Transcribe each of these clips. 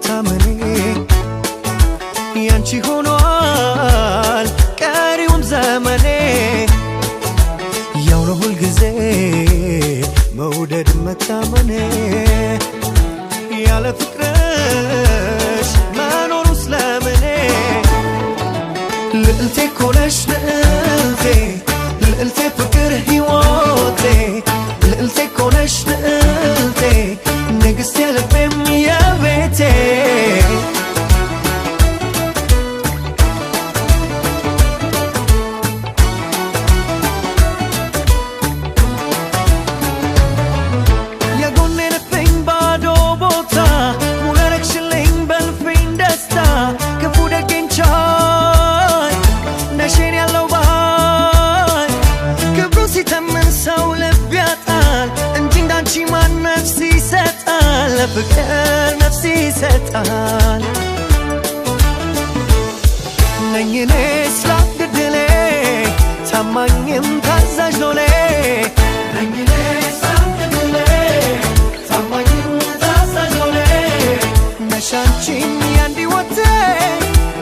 መታመኔ ያንቺ ሆኗል ቀሪውም ዘመኔ ያው ነው ሁል ጊዜ መውደድ መታመኔ ያለ ፍቅርሽ መኖሩ ስለምኔ ልዕልቴ ኮነሽ ልዕልቴ ልዕልቴ ፍቅር ሕይወቴ ልዕልቴ ኮነሽ ልዕልቴ ንግሥቴ ልቤም የቤቴ ፍቅር ነፍስ ይሰጣል ነኝ እኔ ስላድድሌ ታማኝም ታዛዥ ሎሌ ነኝ እኔ ስላድድሌ ታማኝም ታዛዥ ሎሌ ነሽ አንቺም ያንድ ሕይወቴ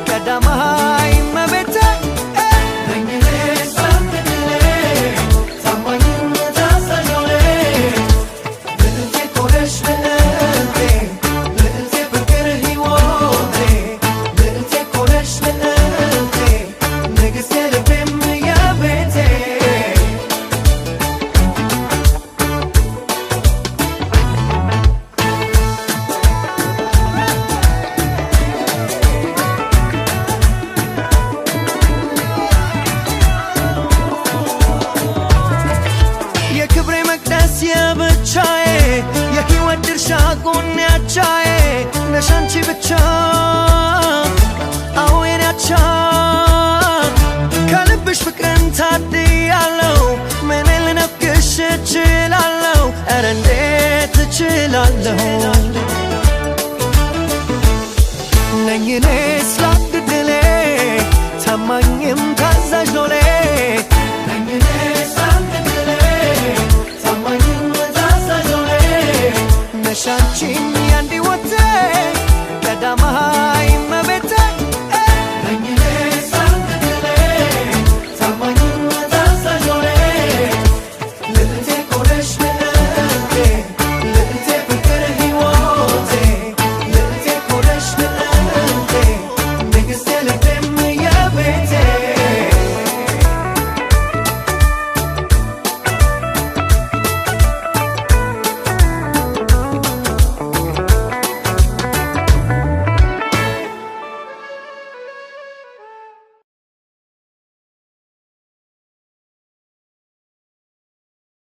ቀዳማይ እመቤቴ ነኝ እኔ ስላድድሌ ታማኝም ታዛዥ ሎሌ ልዕልቴ ኮነሽ የብቻዬ የሕይወት ድርሻ ጎኔያቻዬ ነሽ አንቺ ብቻ አዎ የኔ አቻ ከልብሽ ፍቅርን ታድያለሁ ምን ልነፍግሽ እችላለሁ ኧረ እንዴት እችላለሁ ነኝ እኔ ስላድድሌ ታማኝም ታዛዥ ሎሌ ነኝ እኔ ነሽ አንቺም ያንድ ሕይወቴ ቀዳማይ